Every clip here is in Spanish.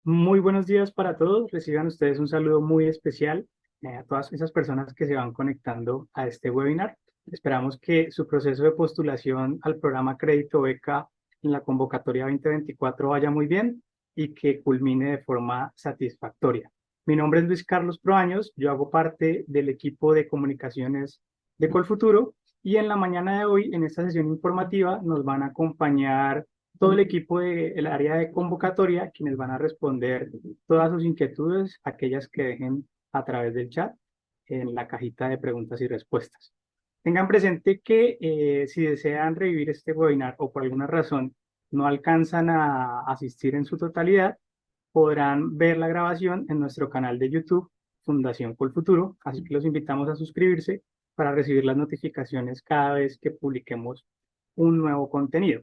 Muy buenos días para todos. Reciban ustedes un saludo muy especial a todas esas personas que se van conectando a este webinar. Esperamos que su proceso de postulación al programa Crédito Beca en la convocatoria 2024 vaya muy bien y que culmine de forma satisfactoria. Mi nombre es Luis Carlos Proaños, yo hago parte del equipo de comunicaciones de Colfuturo y en la mañana de hoy, en esta sesión informativa, nos van a acompañar todo el equipo del área de convocatoria, quienes van a responder todas sus inquietudes, aquellas que dejen a través del chat en la cajita de preguntas y respuestas. Tengan presente que si desean revivir este webinar o por alguna razón no alcanzan a asistir en su totalidad, podrán ver la grabación en nuestro canal de YouTube, Fundación Colfuturo, así que los invitamos a suscribirse para recibir las notificaciones cada vez que publiquemos un nuevo contenido.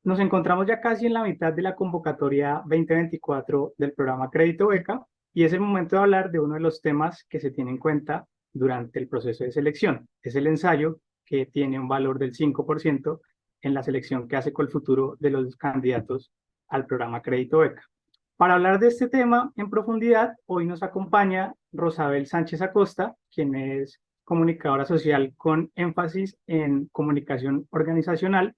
Nos encontramos ya casi en la mitad de la convocatoria 2024 del programa Crédito Beca y es el momento de hablar de uno de los temas que se tiene en cuenta durante el proceso de selección. Es el ensayo que tiene un valor del 5% en la selección que hace Colfuturo de los candidatos al programa Crédito Beca. Para hablar de este tema en profundidad, hoy nos acompaña Rosabel Sánchez Acosta, quien es comunicadora social con énfasis en comunicación organizacional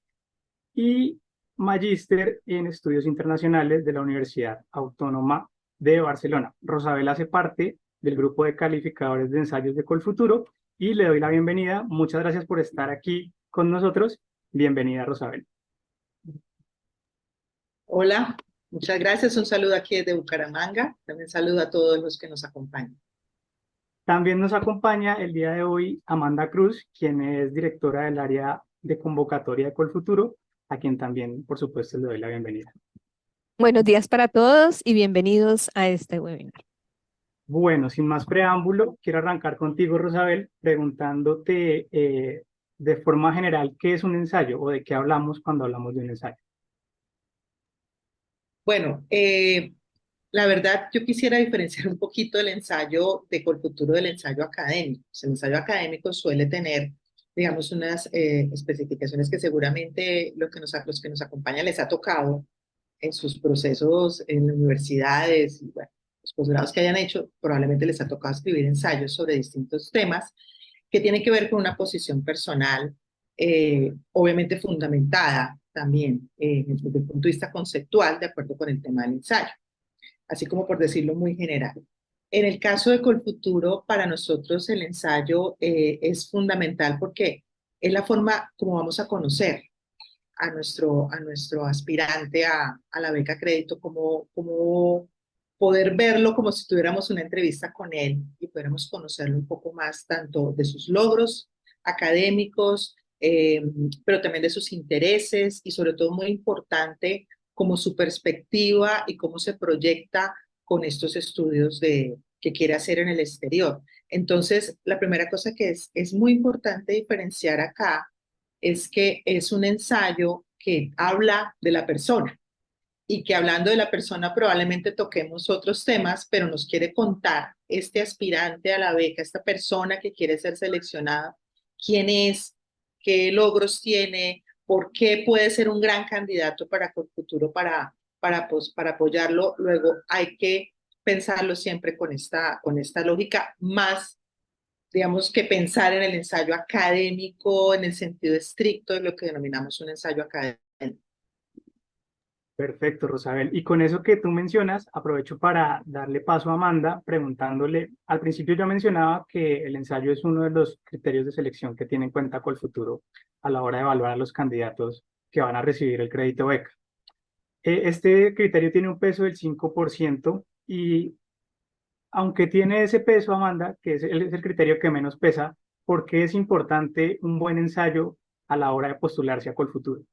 y magíster en estudios internacionales de la Universidad Autónoma de Barcelona. Rosabel hace parte del grupo de calificadores de ensayos de Colfuturo y le doy la bienvenida. Muchas gracias por estar aquí con nosotros. Bienvenida, Rosabel. Hola, muchas gracias. Un saludo aquí desde Bucaramanga. También saludo a todos los que nos acompañan. También nos acompaña el día de hoy Amanda Cruz, quien es directora del área de convocatoria de Colfuturo, a quien también, por supuesto, le doy la bienvenida. Buenos días para todos y bienvenidos a este webinar. Bueno, sin más preámbulo, quiero arrancar contigo, Rosabel, preguntándote de forma general qué es un ensayo o de qué hablamos cuando hablamos de un ensayo. Bueno, la verdad yo quisiera diferenciar un poquito el ensayo de Colfuturo del ensayo académico. Pues el ensayo académico suele tener, digamos, unas especificaciones que seguramente los que nos acompañan les ha tocado en sus procesos en universidades y bueno, los posgrados que hayan hecho, probablemente les ha tocado escribir ensayos sobre distintos temas que tienen que ver con una posición personal, obviamente fundamentada también desde el punto de vista conceptual, de acuerdo con el tema del ensayo, así como por decirlo muy general. En el caso de Colfuturo, para nosotros el ensayo es fundamental porque es la forma como vamos a conocer a nuestro aspirante a la beca crédito, como poder verlo como si tuviéramos una entrevista con él y pudiéramos conocerlo un poco más, tanto de sus logros académicos, pero también de sus intereses y sobre todo muy importante, como su perspectiva y cómo se proyecta con estos estudios que quiere hacer en el exterior. Entonces, la primera cosa que es muy importante diferenciar acá es que es un ensayo que habla de la persona y que hablando de la persona probablemente toquemos otros temas, pero nos quiere contar este aspirante a la beca, esta persona que quiere ser seleccionada, quién es, qué logros tiene, por qué puede ser un gran candidato para el futuro, para apoyarlo. Luego hay que pensarlo siempre con esta lógica más, digamos, que pensar en el ensayo académico en el sentido estricto de lo que denominamos un ensayo académico. Perfecto, Rosabel. Y con eso que tú mencionas, aprovecho para darle paso a Amanda preguntándole, al principio yo mencionaba que el ensayo es uno de los criterios de selección que tiene en cuenta Colfuturo a la hora de evaluar a los candidatos que van a recibir el crédito beca. Este criterio tiene un peso del 5% y aunque tiene ese peso, Amanda, que es el criterio que menos pesa, ¿por qué es importante un buen ensayo a la hora de postularse a Colfuturo?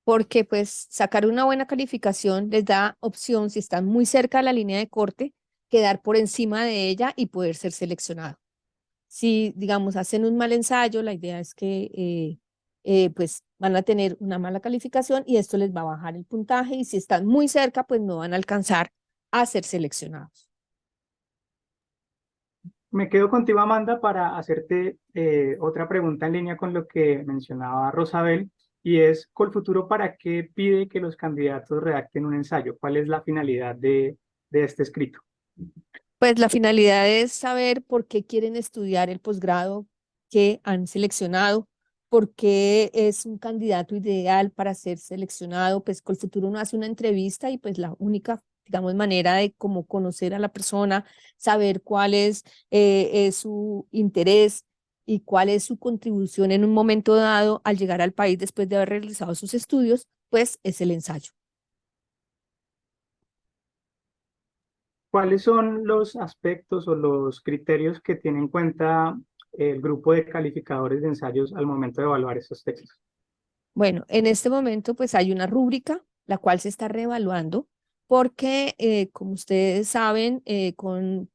Porque pues sacar una buena calificación les da opción, si están muy cerca de la línea de corte, quedar por encima de ella y poder ser seleccionado. Si, digamos, hacen un mal ensayo, la idea es que pues van a tener una mala calificación y esto les va a bajar el puntaje y si están muy cerca, pues no van a alcanzar a ser seleccionados. Me quedo contigo, Amanda, para hacerte otra pregunta en línea con lo que mencionaba Rosabel. y es Colfuturo, ¿para qué pide que los candidatos redacten un ensayo? ¿Cuál es la finalidad de este escrito? Pues la finalidad es saber por qué quieren estudiar el posgrado que han seleccionado, por qué es un candidato ideal para ser seleccionado. Pues Colfuturo uno hace una entrevista y pues la única, digamos, manera de como conocer a la persona, saber cuál es su interés y cuál es su contribución en un momento dado al llegar al país después de haber realizado sus estudios, pues es el ensayo. ¿Cuáles son los aspectos o los criterios que tiene en cuenta el grupo de calificadores de ensayos al momento de evaluar esos textos? Bueno, en este momento pues hay una rúbrica la cual se está reevaluando porque como ustedes saben, con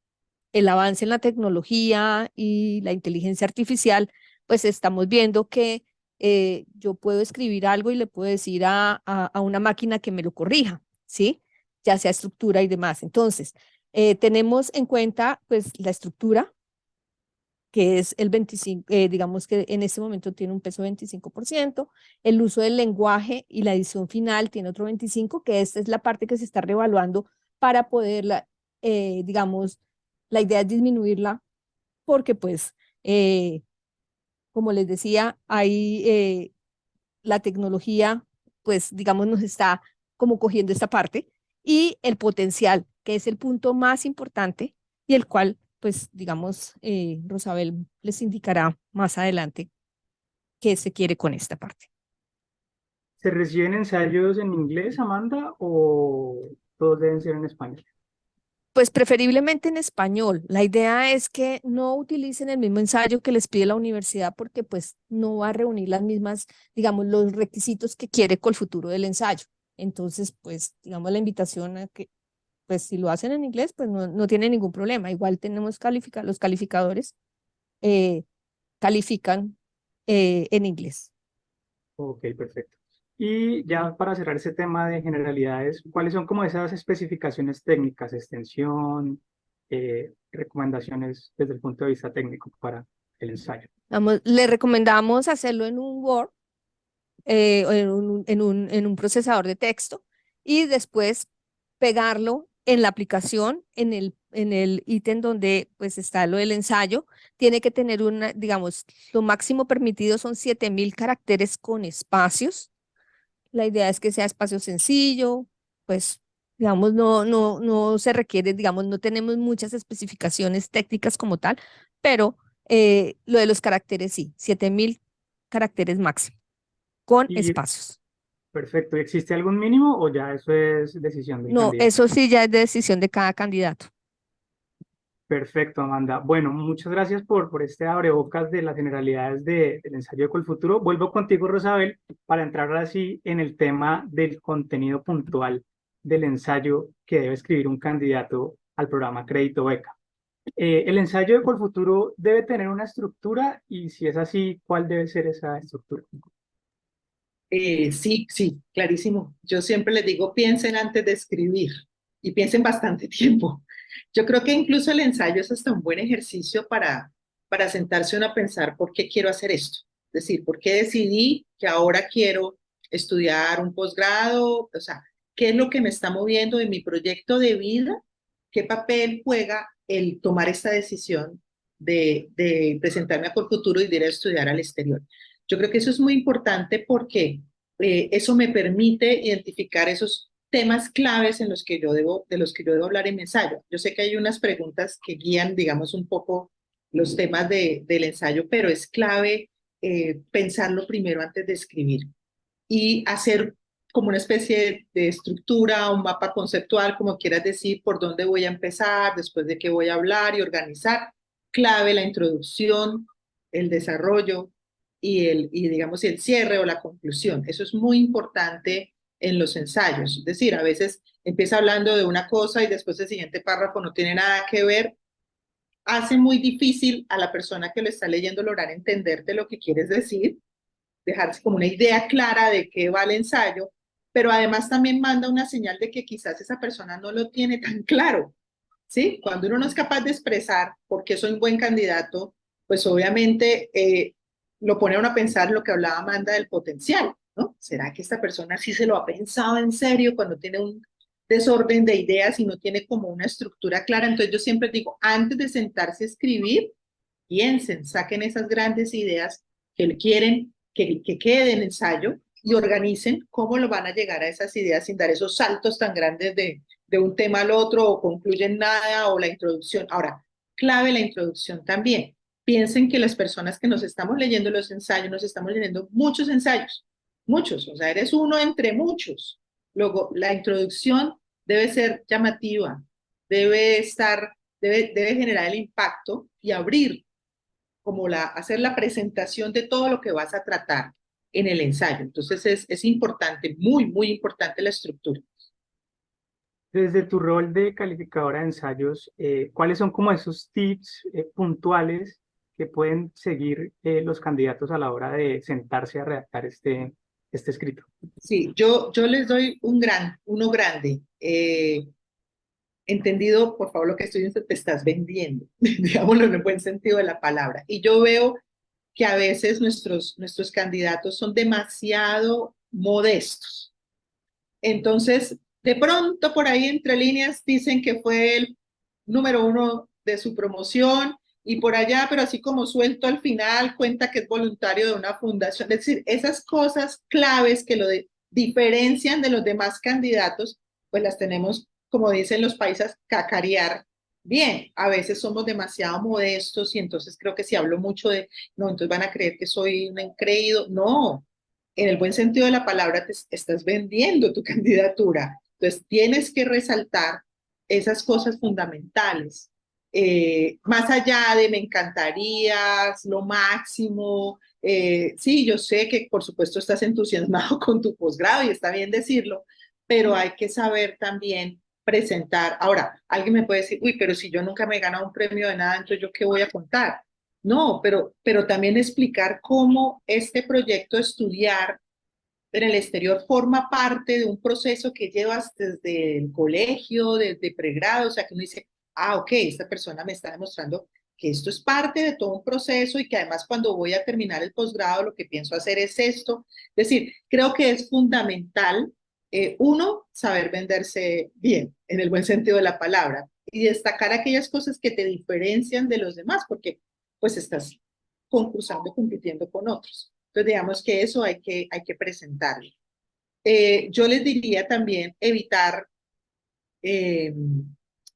el avance en la tecnología y la inteligencia artificial, pues estamos viendo que yo puedo escribir algo y le puedo decir a una máquina que me lo corrija, ¿sí? Ya sea estructura y demás. Entonces, tenemos en cuenta pues la estructura, que es el 25, digamos que en este momento tiene un peso de 25%, el uso del lenguaje y la edición final tiene otro 25%, que esta es la parte que se está reevaluando para poderla, digamos, la idea es disminuirla porque pues, como les decía, hay la tecnología, pues, digamos, nos está como cogiendo esta parte y el potencial, que es el punto más importante y el cual, pues, digamos, Rosabel les indicará más adelante qué se quiere con esta parte. ¿Se reciben ensayos en inglés, Amanda, o todos deben ser en español? Pues preferiblemente en español. La idea es que no utilicen el mismo ensayo que les pide la universidad porque pues no va a reunir las mismas, digamos, los requisitos que quiere con el futuro del ensayo. Entonces, pues, digamos, la invitación a que, pues, si lo hacen en inglés, pues no tiene ningún problema. Igual tenemos los calificadores eh, califican en inglés. Ok, perfecto. Y ya para cerrar ese tema de generalidades, ¿cuáles son como esas especificaciones técnicas, extensión, recomendaciones desde el punto de vista técnico para el ensayo? Vamos, le recomendamos hacerlo en un Word, o en un procesador de texto y después pegarlo en la aplicación, en el ítem donde pues está lo del ensayo. Tiene que tener una, digamos, lo máximo permitido son 7000 caracteres con espacios. La idea es que sea espacio sencillo, pues digamos, no se requiere, digamos, no tenemos muchas especificaciones técnicas como tal, pero lo de los caracteres sí, 7000 caracteres máximo con Y espacios. perfecto, ¿y existe algún mínimo o ya eso es decisión del No, candidato? eso sí ya es de decisión de cada candidato. Perfecto, Amanda. Bueno, muchas gracias por este abrebocas de las generalidades del ensayo de Colfuturo. Vuelvo contigo, Rosabel, para entrar así en el tema del contenido puntual del ensayo que debe escribir un candidato al programa Crédito Beca. El ensayo de Colfuturo debe tener una estructura y si es así, ¿cuál debe ser esa estructura? Sí, sí, clarísimo. Yo siempre les digo, piensen antes de escribir y piensen bastante tiempo. Yo creo que incluso el ensayo es hasta un buen ejercicio para sentarse uno a pensar por qué quiero hacer esto. Es decir, por qué decidí que ahora quiero estudiar un posgrado, o sea, qué es lo que me está moviendo en mi proyecto de vida, qué papel juega el tomar esta decisión de presentarme a Colfuturo y de ir a estudiar al exterior. Yo creo que eso es muy importante porque eso me permite identificar esos temas claves en los que de los que yo debo hablar en mi ensayo. Yo sé que hay unas preguntas que guían, digamos, un poco los temas del ensayo, pero es clave pensarlo primero antes de escribir y hacer como una especie de estructura, un mapa conceptual, como quieras decir, por dónde voy a empezar, después de qué voy a hablar y organizar. Clave la introducción, el desarrollo y digamos, el cierre o la conclusión. Eso es muy importante en los ensayos. Es decir, a veces empieza hablando de una cosa y después el siguiente párrafo no tiene nada que ver. Hace muy difícil a la persona que lo está leyendo lograr entenderte lo que quieres decir, dejarse como una idea clara de qué va el ensayo, pero además también manda una señal de que quizás esa persona no lo tiene tan claro, ¿sí? Cuando uno no es capaz de expresar por qué soy un buen candidato, pues obviamente lo pone a uno a pensar lo que hablaba Amanda del potencial. ¿no? ¿Será que esta persona sí se lo ha pensado en serio cuando tiene un desorden de ideas y no tiene como una estructura clara? Entonces yo siempre digo, antes de sentarse a escribir, piensen, saquen esas grandes ideas que quieren que quede en ensayo y organicen cómo lo van a llegar a esas ideas sin dar esos saltos tan grandes de un tema al otro o concluyen nada o la introducción. Ahora, clave la introducción también. Piensen que las personas que nos estamos leyendo los ensayos, nos estamos leyendo muchos ensayos, muchos, o sea, eres uno entre muchos. Luego, la introducción debe ser llamativa, debe generar el impacto y abrir como hacer la presentación de todo lo que vas a tratar en el ensayo. Entonces es importante, muy, muy importante la estructura. Desde tu rol de calificadora de ensayos, ¿cuáles son como esos tips puntuales que pueden seguir los candidatos a la hora de sentarse a redactar este escrito? Sí, yo les doy uno grande. Entendido, por favor, lo que estoy diciendo, te estás vendiendo, digámoslo en el buen sentido de la palabra. Y yo veo que a veces nuestros candidatos son demasiado modestos. Entonces, de pronto por ahí entre líneas dicen que fue el número uno de su promoción y por allá, pero así como suelto al final, cuenta que es voluntario de una fundación. Es decir, esas cosas claves que diferencian de los demás candidatos, pues las tenemos, como dicen los paisas, cacarear. Bien, a veces somos demasiado modestos y entonces creo que si hablo mucho no, entonces van a creer que soy un increído. No, en el buen sentido de la palabra, te estás vendiendo tu candidatura. Entonces, tienes que resaltar esas cosas fundamentales. Más allá de me encantaría, lo máximo. Sí, yo sé que por supuesto estás entusiasmado con tu posgrado y está bien decirlo, pero hay que saber también presentar. Ahora, alguien me puede decir, uy, pero si yo nunca me he ganado un premio de nada, entonces yo qué voy a contar. No, pero también explicar cómo este proyecto de estudiar en el exterior forma parte de un proceso que llevas desde el colegio, desde pregrado, o sea, que uno dice, ah, ok, esta persona me está demostrando que esto es parte de todo un proceso y que además cuando voy a terminar el posgrado lo que pienso hacer es esto. Es decir, creo que es fundamental, uno, saber venderse bien, en el buen sentido de la palabra, y destacar aquellas cosas que te diferencian de los demás, porque pues estás concursando, compitiendo con otros. Entonces, digamos que eso hay que presentarlo. Yo les diría también evitar, eh,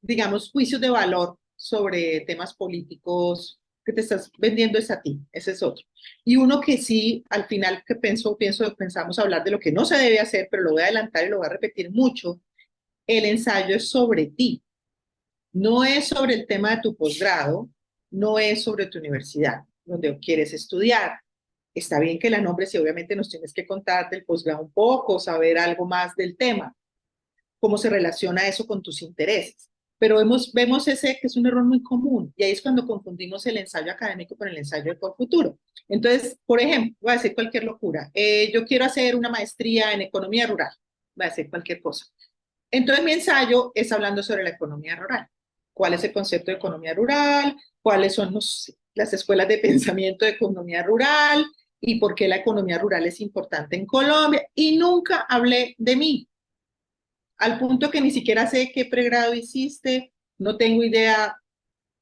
digamos, juicios de valor sobre temas políticos que te estás vendiendo es a ti, ese es otro. Y uno que sí, al final que pensamos hablar de lo que no se debe hacer, pero lo voy a adelantar y lo voy a repetir mucho, el ensayo es sobre ti, no es sobre el tema de tu posgrado, no es sobre tu universidad, donde quieres estudiar. Está bien que la nombres y obviamente nos tienes que contar del posgrado un poco, saber algo más del tema, cómo se relaciona eso con tus intereses. Pero vemos ese que es un error muy común y ahí es cuando confundimos el ensayo académico con el ensayo de por futuro. Entonces, por ejemplo, voy a decir cualquier locura. Yo quiero hacer una maestría en economía rural. Voy a decir cualquier cosa. Entonces, mi ensayo es hablando sobre la economía rural. ¿Cuál es el concepto de economía rural? ¿Cuáles son las escuelas de pensamiento de economía rural? ¿Y por qué la economía rural es importante en Colombia? Y nunca hablé de mí, al punto que ni siquiera sé qué pregrado hiciste, no tengo idea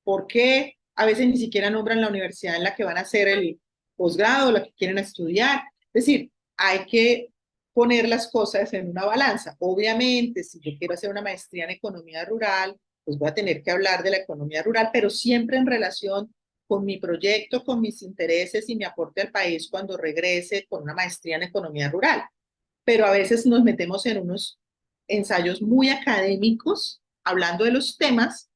por qué, a veces ni siquiera nombran la universidad en la que van a hacer el posgrado, la que quieren estudiar. Es decir, hay que poner las cosas en una balanza. Obviamente, si yo quiero hacer una maestría en economía rural, pues voy a tener que hablar de la economía rural, pero siempre en relación con mi proyecto, con mis intereses y mi aporte al país cuando regrese con una maestría en economía rural. Pero a veces nos metemos en unos ensayos muy académicos, hablando de los temas,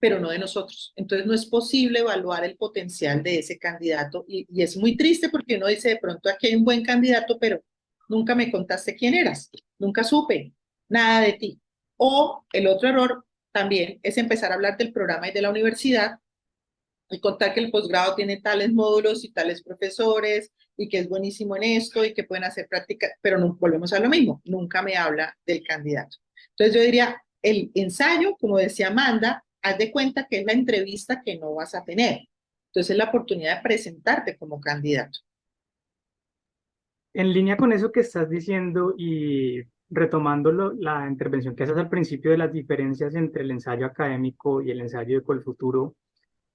pero no de nosotros. Entonces no es posible evaluar el potencial de ese candidato y es muy triste porque uno dice de pronto aquí hay un buen candidato, pero nunca me contaste quién eras, nunca supe nada de ti. O el otro error también es empezar a hablar del programa y de la universidad y contar que el posgrado tiene tales módulos y tales profesores y que es buenísimo en esto y que pueden hacer práctica, pero no, volvemos a lo mismo, nunca me habla del candidato. Entonces yo diría, el ensayo, como decía Amanda, haz de cuenta que es la entrevista que no vas a tener. Entonces es la oportunidad de presentarte como candidato. En línea con eso que estás diciendo y retomando la intervención que haces al principio de las diferencias entre el ensayo académico y el ensayo de Colfuturo,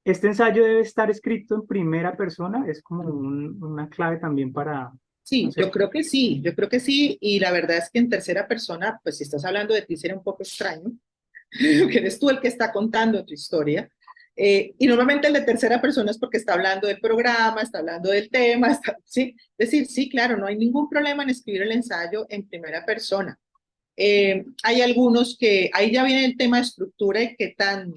¿este ensayo debe estar escrito en primera persona? Es como una clave también para, no Sí, sé. yo creo que sí, y la verdad es que en tercera persona, pues si estás hablando de ti sería un poco extraño, que eres tú el que está contando tu historia, y normalmente el de tercera persona es porque está hablando del programa, está hablando del tema, está, ¿sí? Es decir, sí, claro, no hay ningún problema en escribir el ensayo en primera persona. Hay algunos que, ahí ya viene el tema de estructura y qué tan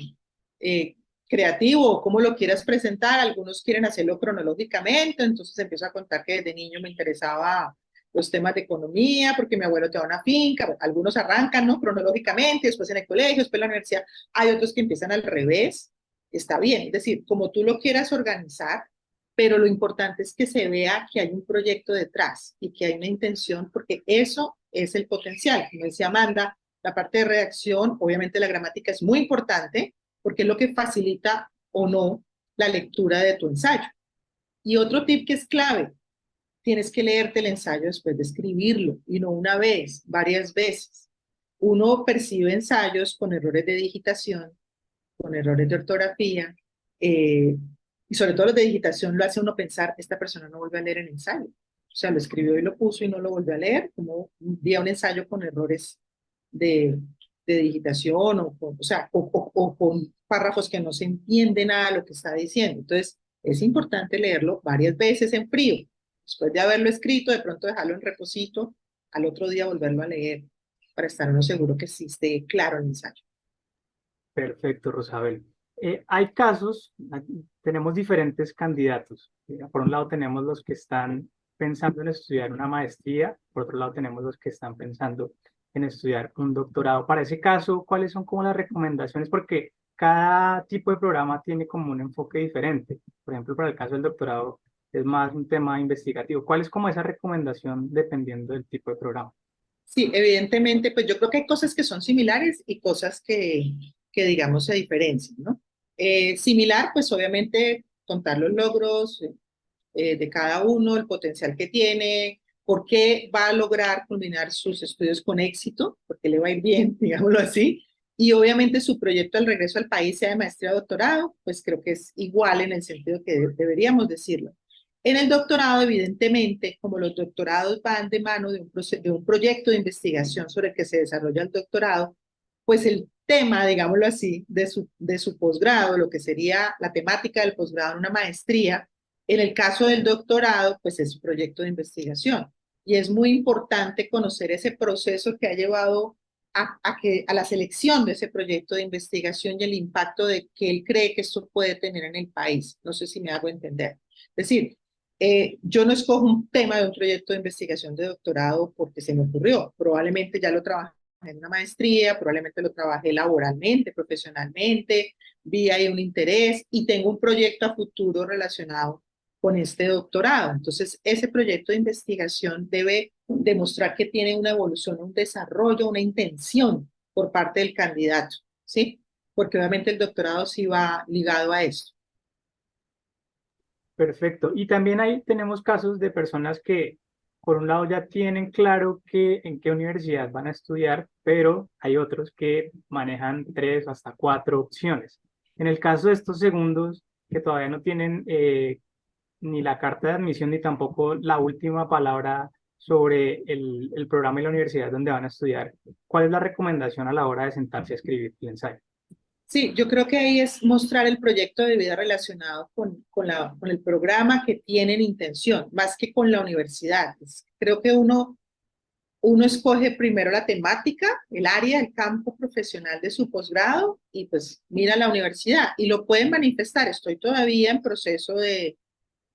eh, creativo o cómo lo quieras presentar. Algunos quieren hacerlo cronológicamente, entonces empiezo a contar que desde niño me interesaba los temas de economía, porque mi abuelo tenía una finca. Algunos arrancan, ¿no? Cronológicamente, después en el colegio, después en la universidad. Hay otros que empiezan al revés. Está bien, es decir, como tú lo quieras organizar, pero lo importante es que se vea que hay un proyecto detrás y que hay una intención, porque eso es el potencial. Como decía Amanda, la parte de redacción, obviamente la gramática es muy importante, porque es lo que facilita o no la lectura de tu ensayo. Y otro tip que es clave, tienes que leerte el ensayo después de escribirlo, y no una vez, varias veces. Uno percibe ensayos con errores de digitación, con errores de ortografía, eh, y sobre todo los de digitación lo hace uno pensar, esta persona no vuelve a leer el ensayo. O sea, lo escribió y lo puso y no lo volvió a leer, como vi un ensayo con errores de, de digitación o sea, o con párrafos que no se entiende nada de lo que está diciendo. Entonces, es importante leerlo varias veces en frío. Después de haberlo escrito, de pronto dejarlo en reposito, al otro día volverlo a leer para estar uno seguro que sí esté claro el ensayo. Perfecto, Rosabel. Hay casos, tenemos diferentes candidatos. Por un lado tenemos los que están pensando en estudiar una maestría, por otro lado tenemos los que están pensando en estudiar un doctorado. Para ese caso, ¿cuáles son como las recomendaciones? Porque cada tipo de programa tiene como un enfoque diferente. Por ejemplo, para el caso del doctorado es más un tema investigativo. ¿Cuál es como esa recomendación dependiendo del tipo de programa? Sí, evidentemente, pues yo creo que hay cosas que son similares y cosas que digamos, se diferencian, ¿no? Similar, pues obviamente contar los logros de cada uno, el potencial que tiene, por qué va a lograr culminar sus estudios con éxito, porque le va a ir bien, digámoslo así, y obviamente su proyecto al regreso al país, sea de maestría o doctorado, pues creo que es igual en el sentido que deberíamos decirlo. En el doctorado, evidentemente, como los doctorados van de mano de un proyecto de investigación sobre el que se desarrolla el doctorado, pues el tema, digámoslo así, de su posgrado, lo que sería la temática del posgrado en una maestría, en el caso del doctorado, pues es un proyecto de investigación. Y es muy importante conocer ese proceso que ha llevado a la selección de ese proyecto de investigación y el impacto de que él cree que esto puede tener en el país. No sé si me hago entender. Es decir, yo no escojo un tema de un proyecto de investigación de doctorado porque se me ocurrió. Probablemente ya lo trabajé en una maestría, probablemente lo trabajé laboralmente, profesionalmente, vi ahí un interés y tengo un proyecto a futuro relacionado con este doctorado. Entonces, ese proyecto de investigación debe demostrar que tiene una evolución, un desarrollo, una intención por parte del candidato, ¿sí? Porque obviamente el doctorado sí va ligado a esto. Perfecto. Y también ahí tenemos casos de personas que, por un lado, ya tienen claro en qué universidad van a estudiar, pero hay otros que manejan tres o hasta cuatro opciones. En el caso de estos segundos, que todavía no tienen ni la carta de admisión ni tampoco la última palabra sobre el programa y la universidad donde van a estudiar, ¿cuál es la recomendación a la hora de sentarse a escribir el ensayo? Sí, yo creo que ahí es mostrar el proyecto de vida relacionado con el programa que tienen intención, más que con la universidad. Creo que uno escoge primero la temática, el área, el campo profesional de su posgrado y pues mira la universidad y lo pueden manifestar. Estoy todavía en proceso de,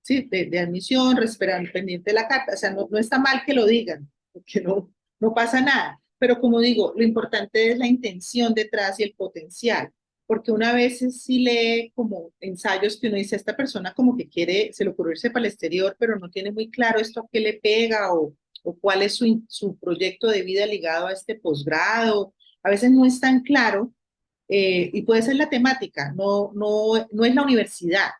sí, de admisión, esperando pendiente de la carta. O sea, no está mal que lo digan, porque no pasa nada. Pero como digo, lo importante es la intención detrás y el potencial. Porque una vez sí lee como ensayos que uno dice, esta persona como que quiere, se le ocurrió irse para el exterior, pero no tiene muy claro esto a qué le pega o cuál es su proyecto de vida ligado a este posgrado. A veces no es tan claro y puede ser la temática, no es la universidad,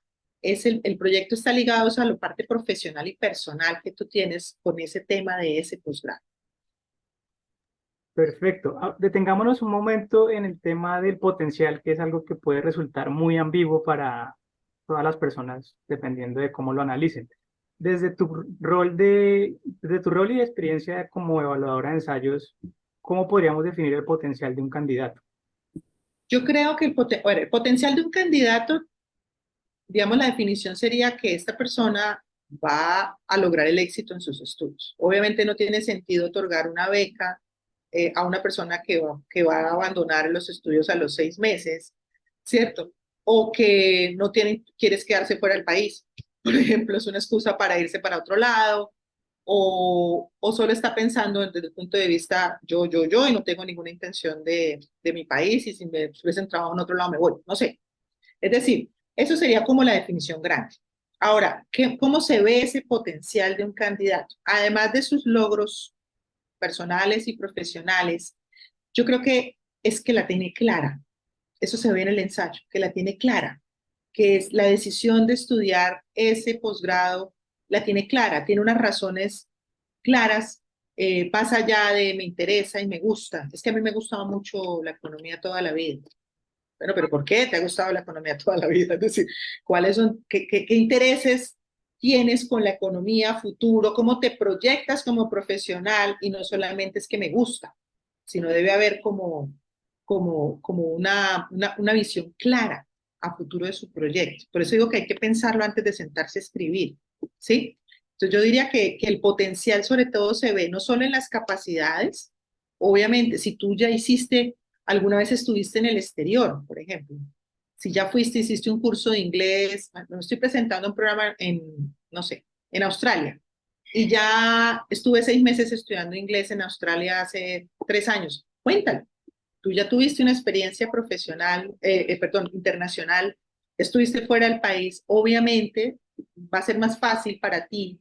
el proyecto está ligado, o sea, a la parte profesional y personal que tú tienes con ese tema de ese posgrado. Perfecto. Detengámonos un momento en el tema del potencial, que es algo que puede resultar muy ambiguo para todas las personas, dependiendo de cómo lo analicen. Desde tu rol y experiencia como evaluadora de ensayos, ¿cómo podríamos definir el potencial de un candidato? Yo creo que el potencial de un candidato, digamos, la definición sería que esta persona va a lograr el éxito en sus estudios. Obviamente no tiene sentido otorgar una beca a una persona que va a abandonar los estudios a los 6 meses, ¿cierto? O que no quieres quedarse fuera del país. Por ejemplo, es una excusa para irse para otro lado, o solo está pensando desde el punto de vista yo, y no tengo ninguna intención de mi país, y si me ofrecen trabajo en otro lado me voy, no sé. Es decir, eso sería como la definición grande. Ahora, ¿cómo se ve ese potencial de un candidato? Además de sus logros personales y profesionales, yo creo que es que la tiene clara. Eso se ve en el ensayo, que la tiene clara, que es la decisión de estudiar ese posgrado, la tiene clara, tiene unas razones claras, pasa allá de me interesa y me gusta. Es que a mí me ha gustado mucho la economía toda la vida. Bueno, pero ¿por qué te ha gustado la economía toda la vida? Es decir, ¿cuáles son, qué intereses tienes con la economía futuro? ¿Cómo te proyectas como profesional? Y no solamente es que me gusta, sino debe haber como una visión clara a futuro de su proyecto. Por eso digo que hay que pensarlo antes de sentarse a escribir, ¿sí? Entonces yo diría que el potencial sobre todo se ve no solo en las capacidades, obviamente, si tú ya hiciste, alguna vez estuviste en el exterior, por ejemplo, si ya fuiste, hiciste un curso de inglés, me estoy presentando un programa en, no sé, en Australia, y ya estuve 6 meses estudiando inglés en Australia hace 3 años, cuéntalo. Tú ya tuviste una experiencia profesional, perdón, internacional, estuviste fuera del país, obviamente va a ser más fácil para ti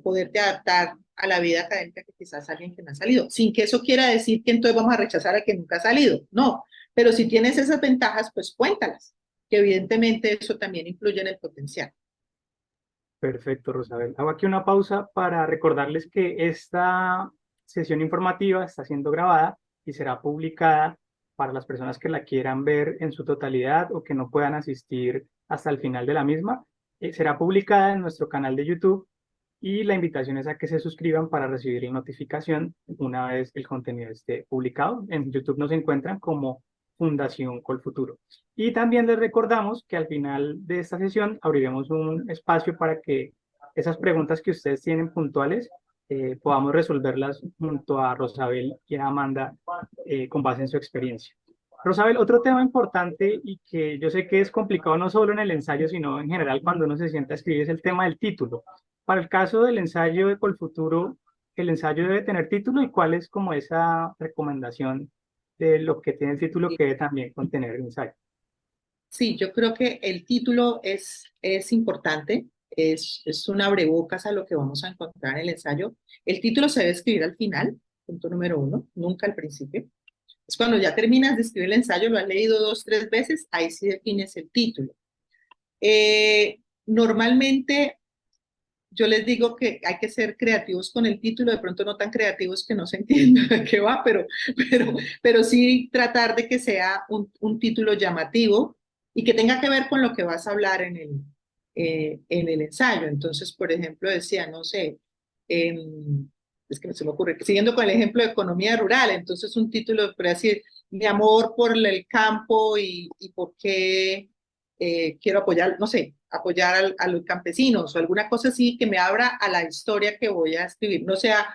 poderte adaptar a la vida académica que quizás alguien que no ha salido, sin que eso quiera decir que entonces vamos a rechazar a quien nunca ha salido, no, pero si tienes esas ventajas, pues cuéntalas, que evidentemente eso también influye en el potencial. Perfecto, Rosabel. Hago aquí una pausa para recordarles que esta sesión informativa está siendo grabada y será publicada para las personas que la quieran ver en su totalidad o que no puedan asistir hasta el final de la misma. Será publicada en nuestro canal de YouTube y la invitación es a que se suscriban para recibir la notificación una vez el contenido esté publicado. En YouTube nos encuentran como Fundación Colfuturo. Y también les recordamos que al final de esta sesión abriremos un espacio para que esas preguntas que ustedes tienen puntuales podamos resolverlas junto a Rosabel y a Amanda con base en su experiencia. Rosabel, otro tema importante y que yo sé que es complicado no solo en el ensayo, sino en general cuando uno se sienta a escribir es el tema del título. Para el caso del ensayo de Colfuturo, ¿el ensayo debe tener título y cuál es como esa recomendación de lo que tiene el título que debe también contener el ensayo? Sí, yo creo que el título es importante, es un abrebocas a lo que vamos a encontrar en el ensayo. El título se debe escribir al final, punto número uno, nunca al principio. Es cuando ya terminas de escribir el ensayo, lo has leído 2, 3 veces, ahí sí defines el título. Normalmente yo les digo que hay que ser creativos con el título, de pronto no tan creativos que no se entienda de qué va, pero sí tratar de que sea un título llamativo y que tenga que ver con lo que vas a hablar en el ensayo. Entonces, por ejemplo, decía, no sé, es que se me ocurre, siguiendo con el ejemplo de economía rural, entonces un título, por decir, mi amor por el campo y por qué quiero apoyar, no sé, apoyar a los campesinos o alguna cosa así que me abra a la historia que voy a escribir. No sea,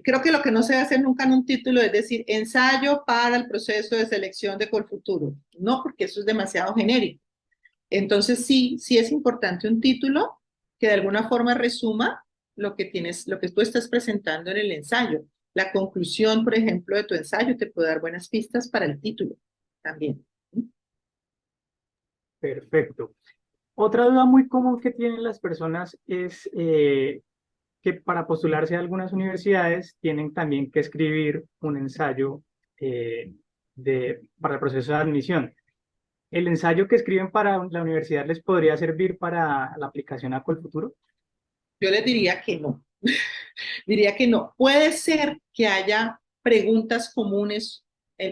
creo que lo que no se debe hacer nunca en un título es decir, ensayo para el proceso de selección de Colfuturo. No, porque eso es demasiado genérico. Entonces sí es importante un título que de alguna forma resuma lo que tienes, lo que tú estás presentando en el ensayo. La conclusión, por ejemplo, de tu ensayo te puede dar buenas pistas para el título también. Perfecto. Otra duda muy común que tienen las personas es que para postularse a algunas universidades tienen también que escribir un ensayo para el proceso de admisión. ¿El ensayo que escriben para la universidad les podría servir para la aplicación a Colfuturo? Yo les diría que no. Diría que no. Puede ser que haya preguntas comunes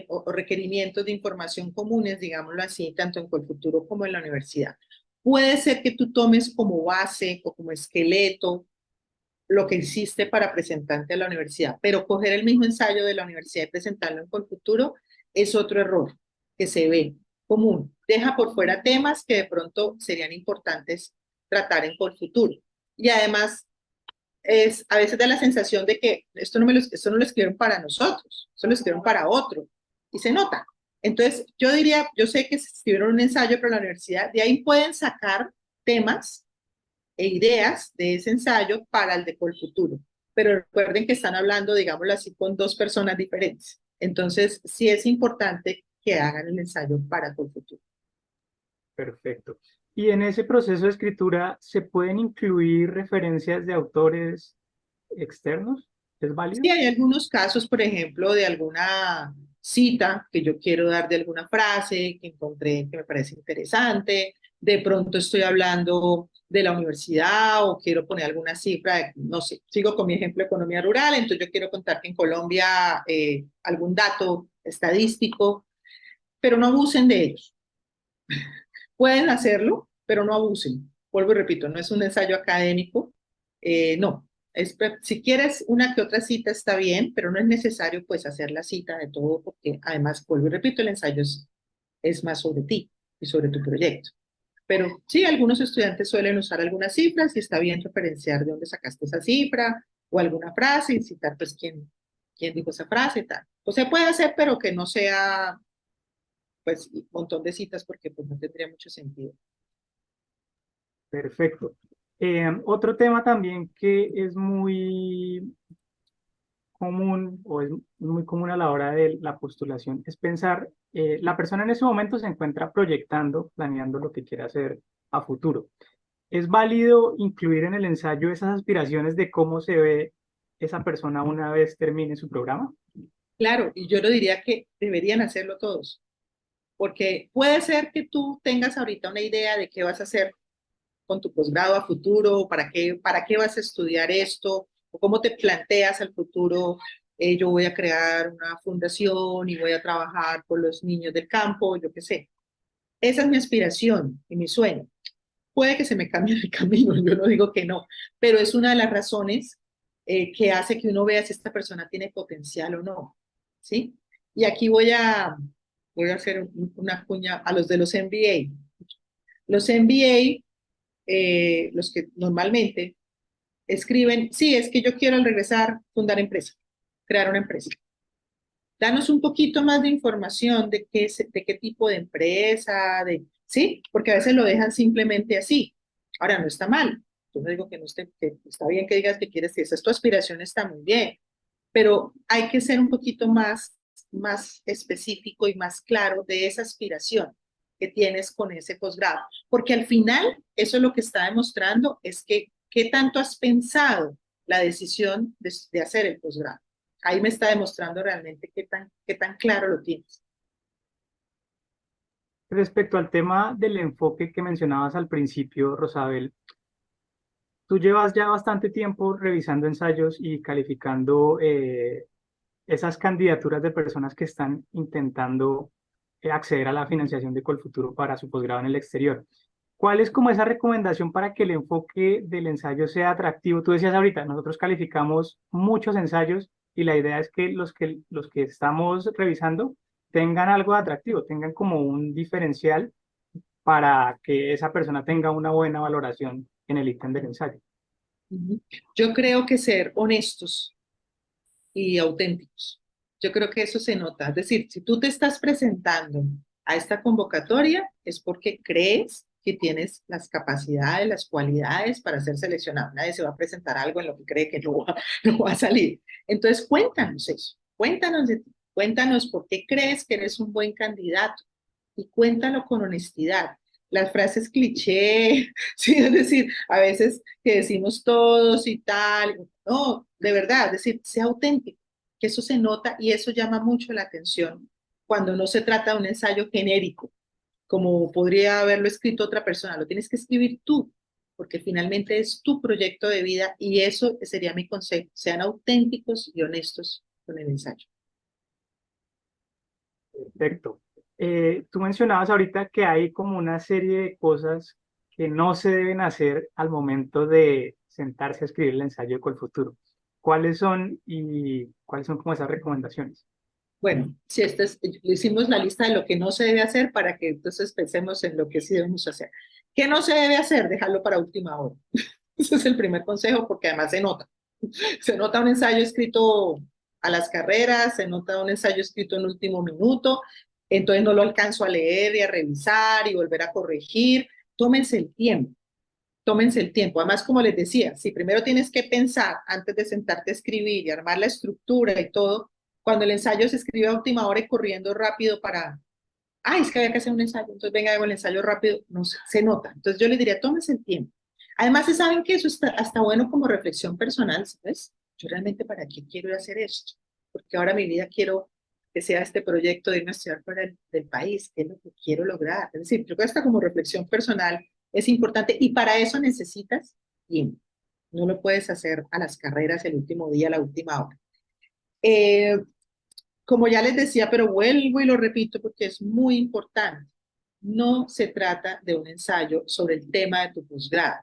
o requerimientos de información comunes, digámoslo así, tanto en Colfuturo como en la universidad. Puede ser que tú tomes como base o como esqueleto lo que hiciste para presentarte a la universidad, pero coger el mismo ensayo de la universidad y presentarlo en Colfuturo es otro error que se ve común. Deja por fuera temas que de pronto serían importantes tratar en Colfuturo. Y además, a veces da la sensación de que esto no lo escribieron para nosotros, esto lo escribieron para otro, y se nota. Entonces, yo diría, yo sé que escribieron un ensayo para la universidad, de ahí pueden sacar temas e ideas de ese ensayo para el de Colfuturo, pero recuerden que están hablando, digámoslo así, con dos personas diferentes. Entonces, sí es importante que hagan el ensayo para Colfuturo. Perfecto. Y en ese proceso de escritura, ¿se pueden incluir referencias de autores externos? ¿Es válido? Sí, hay algunos casos, por ejemplo, de alguna cita que yo quiero dar de alguna frase que encontré que me parece interesante. De pronto estoy hablando de la universidad o quiero poner alguna cifra, no sé, sigo con mi ejemplo de economía rural, entonces yo quiero contar que en Colombia algún dato estadístico, pero no abusen de ellos. Pueden hacerlo, pero no abusen. Vuelvo y repito, no es un ensayo académico, no. Si quieres una que otra cita está bien, pero no es necesario pues hacer la cita de todo porque además, vuelvo y repito, el ensayo es más sobre ti y sobre tu proyecto. Pero sí, algunos estudiantes suelen usar algunas cifras y está bien referenciar de dónde sacaste esa cifra o alguna frase y citar pues quién dijo esa frase y tal. O sea, puede hacer, pero que no sea pues un montón de citas porque pues no tendría mucho sentido. Perfecto. Otro tema también que es muy común o es muy común a la hora de la postulación es pensar, la persona en ese momento se encuentra proyectando, planeando lo que quiere hacer a futuro. ¿Es válido incluir en el ensayo esas aspiraciones de cómo se ve esa persona una vez termine su programa? Claro, y yo lo diría que deberían hacerlo todos, porque puede ser que tú tengas ahorita una idea de qué vas a hacer con tu posgrado a futuro, para qué vas a estudiar esto, o cómo te planteas al futuro. Yo voy a crear una fundación y voy a trabajar con los niños del campo, yo qué sé. Esa es mi aspiración y mi sueño. Puede que se me cambie el camino, yo no digo que no, pero es una de las razones que hace que uno vea si esta persona tiene potencial o no, ¿sí? Y aquí voy a hacer una cuña a los de los MBA. Los MBA, los que normalmente escriben, sí, es que yo quiero al regresar fundar empresa, crear una empresa. Danos un poquito más de información de qué tipo de empresa, ¿sí? Porque a veces lo dejan simplemente así. Ahora, no está mal. Yo no digo que no esté, que está bien que digas que quieres, que esa es tu aspiración, está muy bien. Pero hay que ser un poquito más específico y más claro de esa aspiración que tienes con ese posgrado. Porque al final, eso es lo que está demostrando, es que qué tanto has pensado la decisión de hacer el posgrado. Ahí me está demostrando realmente qué tan claro lo tienes. Respecto al tema del enfoque que mencionabas al principio, Rosabel, tú llevas ya bastante tiempo revisando ensayos y calificando esas candidaturas de personas que están intentando acceder a la financiación de Colfuturo para su posgrado en el exterior. ¿Cuál es como esa recomendación para que el enfoque del ensayo sea atractivo? Tú decías ahorita, nosotros calificamos muchos ensayos y la idea es que los que estamos revisando tengan algo de atractivo, tengan como un diferencial para que esa persona tenga una buena valoración en el ítem del ensayo. Yo creo que ser honestos y auténticos. Yo creo que eso se nota. Es decir, si tú te estás presentando a esta convocatoria es porque crees que tienes las capacidades, las cualidades para ser seleccionado. Nadie se va a presentar algo en lo que cree que no va a salir. Entonces, cuéntanos eso. Cuéntanos de ti. Cuéntanos por qué crees que eres un buen candidato y cuéntalo con honestidad. Las frases cliché, ¿sí? Es decir, a veces que decimos todos y tal, no, de verdad, es decir, sea auténtico, que eso se nota y eso llama mucho la atención cuando no se trata de un ensayo genérico, como podría haberlo escrito otra persona, lo tienes que escribir tú, porque finalmente es tu proyecto de vida y eso sería mi consejo, sean auténticos y honestos con el ensayo. Perfecto. Tú mencionabas ahorita que hay como una serie de cosas que no se deben hacer al momento de sentarse a escribir el ensayo de Colfuturo. ¿Cuáles son y cuáles son como esas recomendaciones? Bueno, si le hicimos la lista de lo que no se debe hacer para que entonces pensemos en lo que sí debemos hacer. ¿Qué no se debe hacer? Dejarlo para última hora. Ese es el primer consejo porque además se nota. Se nota un ensayo escrito a las carreras, se nota un ensayo escrito en último minuto, entonces no lo alcanzo a leer y a revisar y volver a corregir. Tómense el tiempo, tómense el tiempo. Además, como les decía, si primero tienes que pensar antes de sentarte a escribir y armar la estructura y todo, cuando el ensayo se escribe a última hora y corriendo rápido para, ay, es que había que hacer un ensayo, entonces venga, hago el ensayo rápido, no se nota. Entonces yo les diría, tómense el tiempo. Además, se saben que eso está hasta bueno como reflexión personal, ¿sabes? Yo realmente para qué quiero hacer esto, porque ahora mi vida quiero que sea este proyecto de irme a estudiar fuera del país, qué es lo que quiero lograr. Es decir, creo que hasta como reflexión personal es importante y para eso necesitas tiempo. No lo puedes hacer a las carreras el último día, la última hora. Eh, Como ya les decía, pero vuelvo y lo repito porque es muy importante, no se trata de un ensayo sobre el tema de tu posgrado.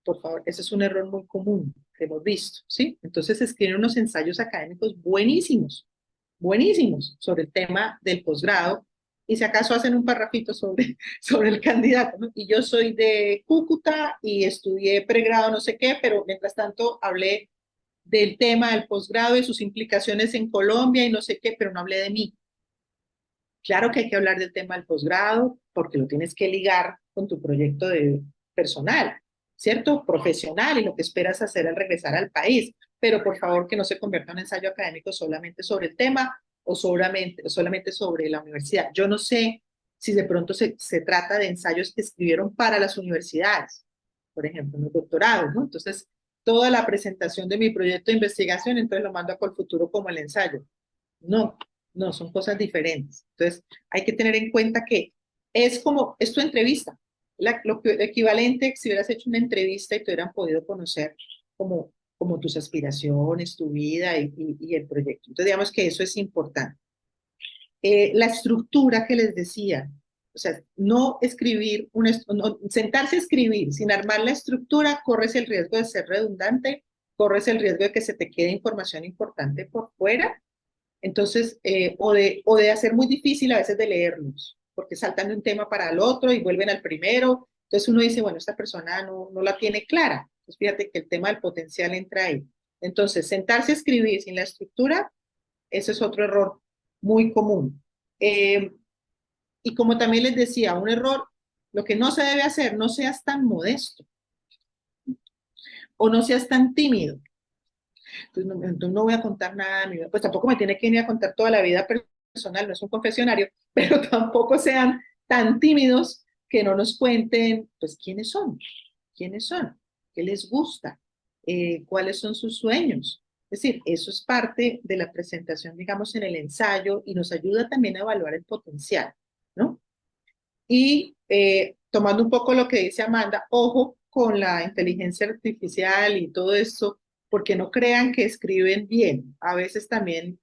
Por favor, ese es un error muy común que hemos visto, ¿sí? Entonces escriben unos ensayos académicos buenísimos, buenísimos sobre el tema del posgrado y si acaso hacen un parrafito sobre el candidato, ¿no? Y yo soy de Cúcuta y estudié pregrado no sé qué, pero mientras tanto hablé del tema del posgrado y sus implicaciones en Colombia y no sé qué, pero no hablé de mí. Claro que hay que hablar del tema del posgrado porque lo tienes que ligar con tu proyecto de personal, ¿cierto? Profesional y lo que esperas hacer al regresar al país. Pero por favor que no se convierta en un ensayo académico solamente sobre el tema solamente sobre la universidad. Yo no sé si de pronto se trata de ensayos que escribieron para las universidades, por ejemplo, en los doctorados, ¿no? Entonces, toda la presentación de mi proyecto de investigación, entonces lo mando a Colfuturo como el ensayo. No, no, son cosas diferentes. Entonces, hay que tener en cuenta que es tu entrevista. Lo equivalente si hubieras hecho una entrevista y te hubieran podido conocer como tus aspiraciones, tu vida y el proyecto. Entonces, digamos que eso es importante. La estructura que les decía, o sea, no escribir, sentarse a escribir sin armar la estructura, corres el riesgo de ser redundante, corres el riesgo de que se te quede información importante por fuera entonces, o de hacer muy difícil a veces de leerlos, porque saltan de un tema para el otro y vuelven al primero. Entonces uno dice, bueno, esta persona no la tiene clara. Entonces fíjate que el tema del potencial entra ahí. Entonces, sentarse a escribir sin la estructura, ese es otro error muy común. Y como también les decía, un error, lo que no se debe hacer, no seas tan modesto o no seas tan tímido. Entonces no voy a contar nada de mi vida. Pues tampoco me tiene que ir a contar toda la vida personal, no es un confesionario, pero tampoco sean tan tímidos que no nos cuenten, pues, quiénes son, qué les gusta, cuáles son sus sueños. Es decir, eso es parte de la presentación, digamos, en el ensayo y nos ayuda también a evaluar el potencial, ¿no? Y tomando un poco lo que dice Amanda, ojo con la inteligencia artificial y todo esto, porque no crean que escriben bien. A veces también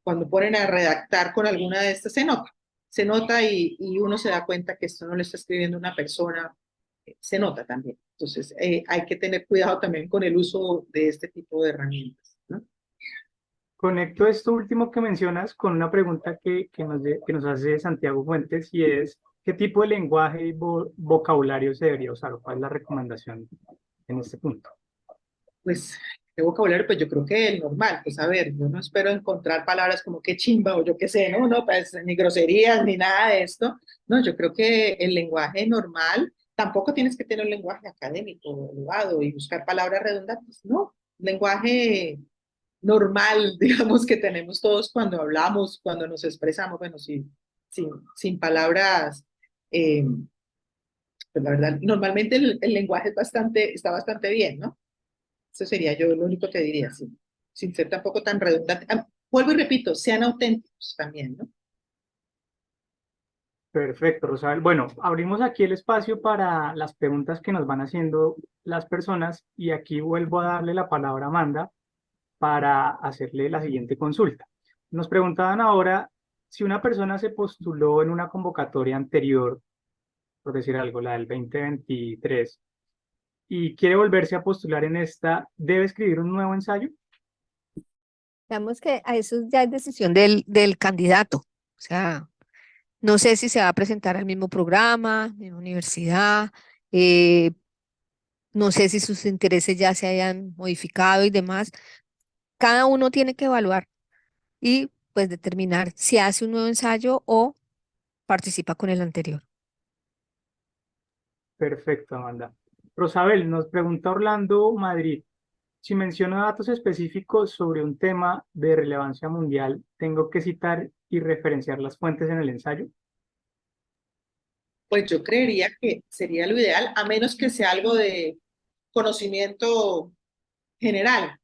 cuando ponen a redactar con alguna de estas, se nota y uno se da cuenta que esto no lo está escribiendo una persona, se nota también. Entonces, hay que tener cuidado también con el uso de este tipo de herramientas, ¿no? Conecto esto último que mencionas con una pregunta que nos hace Santiago Fuentes y es, ¿qué tipo de lenguaje y vocabulario se debería usar? ¿Cuál es la recomendación en este punto? Pues de vocabulario, pues yo creo que el normal, pues a ver, yo no espero encontrar palabras como que chimba o yo qué sé, no, pues ni groserías ni nada de esto, no, yo creo que el lenguaje normal, tampoco tienes que tener un lenguaje académico elevado y buscar palabras redundantes, no, lenguaje normal, digamos, que tenemos todos cuando hablamos, cuando nos expresamos, bueno, sin palabras, eh, pues la verdad, normalmente el lenguaje está bastante bien, ¿no? Eso sería yo lo único que diría, sí. Sin ser tampoco tan redundante. Vuelvo y repito, sean auténticos también, ¿no? Perfecto, Rosabel. Bueno, abrimos aquí el espacio para las preguntas que nos van haciendo las personas y aquí vuelvo a darle la palabra a Amanda para hacerle la siguiente consulta. Nos preguntaban ahora si una persona se postuló en una convocatoria anterior, por decir algo, la del 2023, y quiere volverse a postular en esta, ¿debe escribir un nuevo ensayo? Digamos que a eso ya es decisión del candidato. O sea, no sé si se va a presentar al mismo programa, en universidad, eh, no sé si sus intereses ya se hayan modificado y demás. Cada uno tiene que evaluar y pues determinar si hace un nuevo ensayo o participa con el anterior. Perfecto, Amanda. Rosabel, nos pregunta Orlando Madrid, si menciono datos específicos sobre un tema de relevancia mundial, ¿tengo que citar y referenciar las fuentes en el ensayo? Pues yo creería que sería lo ideal, a menos que sea algo de conocimiento general,